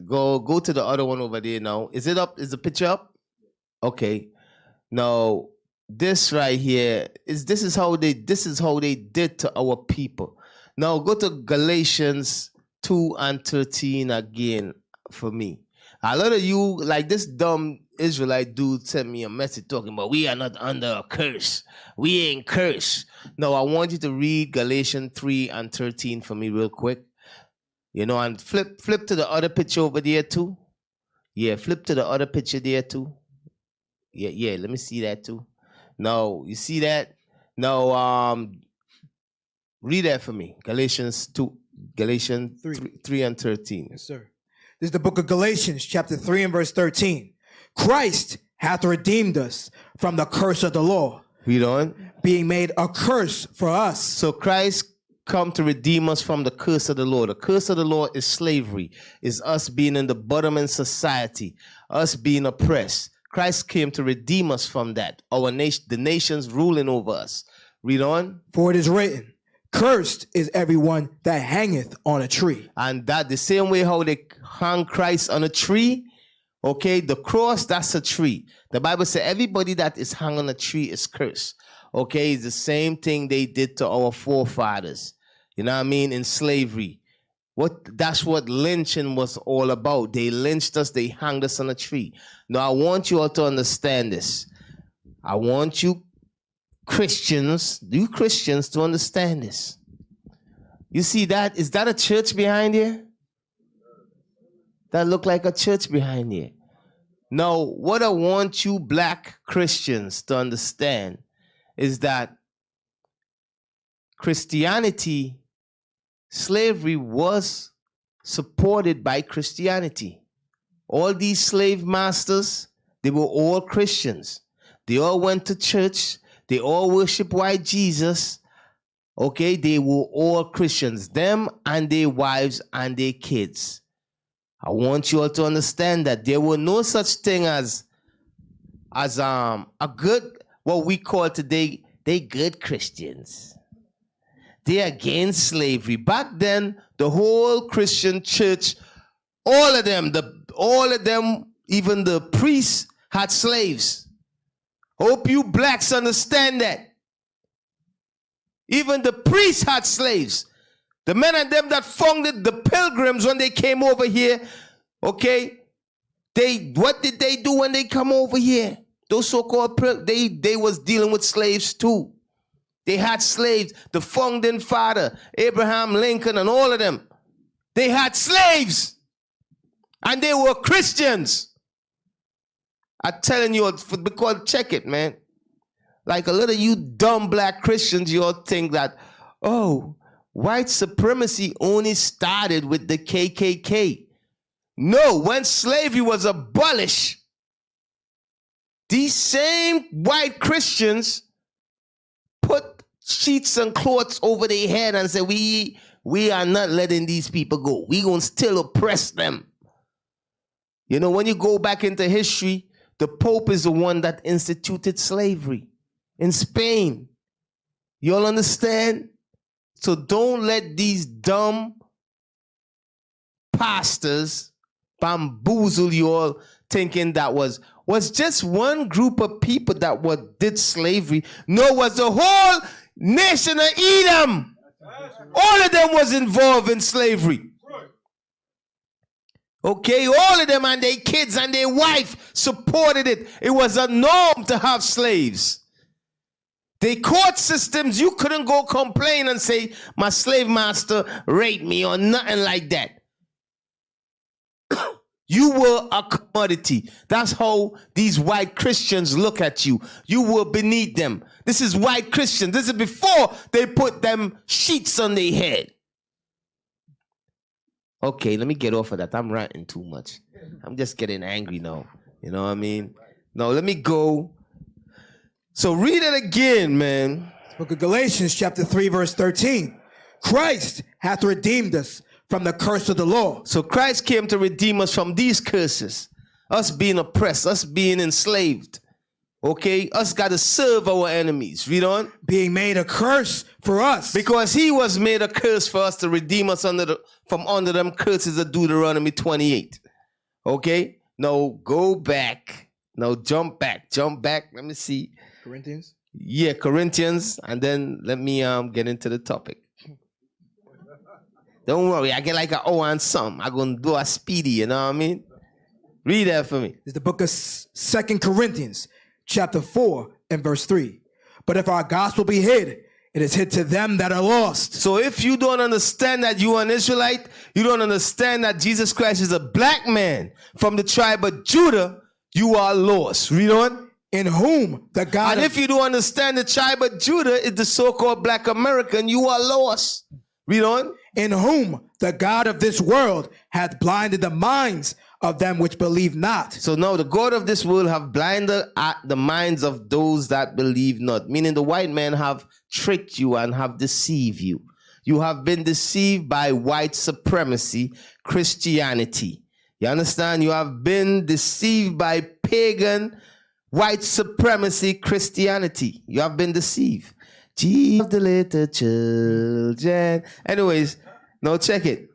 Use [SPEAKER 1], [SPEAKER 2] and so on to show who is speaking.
[SPEAKER 1] Go to the other one over there now. Is it up? Is the picture up? Okay. Now, this right here this is how they did to our people. Now go to Galatians 2 and 13 again for me. A lot of you, like this dumb Israelite dude sent me a message talking about we are not under a curse. We ain't cursed. No, I want you to read Galatians 3 and 13 for me real quick. And flip to the other picture over there too. Yeah, flip to the other picture there too. Yeah, let me see that too. Now, you see that? Now, read that for me. Galatians 3 and 13.
[SPEAKER 2] Yes, sir. This is the book of Galatians, chapter 3 and verse 13. Christ hath redeemed us from the curse of the law.
[SPEAKER 1] Read on.
[SPEAKER 2] Being made a curse for us.
[SPEAKER 1] So Christ come to redeem us from the curse of the law. The curse of the law is slavery. Is us being in the bottom in society. Us being oppressed. Christ came to redeem us from that. The nations ruling over us. Read on.
[SPEAKER 2] For it is written, cursed is everyone that hangeth on a tree.
[SPEAKER 1] And that the same way how they hung Christ on a tree, okay, the cross, that's a tree. The Bible says everybody that is hung on a tree is cursed. Okay, it's the same thing they did to our forefathers. You know what I mean? In slavery. That's what lynching was all about. They lynched us, they hanged us on a tree. Now I want you all to understand this. I want you Christians to understand this. You see that? Is that a church behind here? That look like a church behind here. Now, what I want you black Christians to understand is that Christianity, slavery was supported by Christianity. All these slave masters, they were all Christians. They all went to church. They all worship white Jesus. Okay, they were all Christians. Them and their wives and their kids. I want you all to understand that there were no such thing as a good, what we call today, they good Christians. They're against slavery. Back then, the whole Christian church, all of them, even the priests had slaves. Hope you blacks understand that. Even the priests had slaves. The men and them that founded the pilgrims when they came over here, okay, what did they do when they come over here? Those so-called, they was dealing with slaves too. They had slaves. The founding father, Abraham Lincoln and all of them, they had slaves. And they were Christians. I'm telling you, because check it, man. Like a lot of you dumb black Christians, you all think that, oh, white supremacy only started with the KKK. No, when slavery was abolished, these same white Christians put sheets and cloths over their head and said, we are not letting these people go. We're going to still oppress them. You know, when you go back into history, the Pope is the one that instituted slavery in Spain. You all understand? So don't let these dumb pastors bamboozle you all thinking that was just one group of people that did slavery. No, it was the whole nation of Edom. All of them was involved in slavery. Okay, all of them and their kids and their wife supported it. It was a norm to have slaves. The court systems, you couldn't go complain and say, my slave master raped me or nothing like that. You were a commodity. That's how these white Christians look at you. You were beneath them. This is white Christians. This is before they put them sheets on their head. Okay, let me get off of that. I'm ranting too much. I'm just getting angry now. You know what I mean? Now, let me go. So read it again, man.
[SPEAKER 2] Book of Galatians, chapter 3, verse 13. Christ hath redeemed us from the curse of the law.
[SPEAKER 1] So Christ came to redeem us from these curses. Us being oppressed, us being enslaved. Okay? Us got to serve our enemies. Read on.
[SPEAKER 2] Being made a curse for us.
[SPEAKER 1] Because he was made a curse for us to redeem us from under them curses of Deuteronomy 28. Okay? Now go back. Now jump back. Let me see.
[SPEAKER 2] Corinthians?
[SPEAKER 1] Yeah, Corinthians. And then let me get into the topic. Don't worry, I get like an O and some. I'm going to do a speedy, you know what I mean? Read that for me.
[SPEAKER 2] It's the book of 2 Corinthians, chapter 4 and verse 3. But if our gospel be hid, it is hid to them that are lost.
[SPEAKER 1] So if you don't understand that you are an Israelite, you don't understand that Jesus Christ is a black man from the tribe of Judah, you are lost. Read on.
[SPEAKER 2] In whom the God
[SPEAKER 1] And if you don't understand the tribe of Judah is the so-called black American, you are lost. Read on.
[SPEAKER 2] in whom the God of this world hath blinded the minds of them which believe not.
[SPEAKER 1] So now the God of this world have blinded the minds of those that believe not. Meaning the white men have tricked you and have deceived you. You have been deceived by white supremacy, Christianity. You understand? You have been deceived by pagan, white supremacy, Christianity. You have been deceived. Jesus, the little children. Anyways, now check it.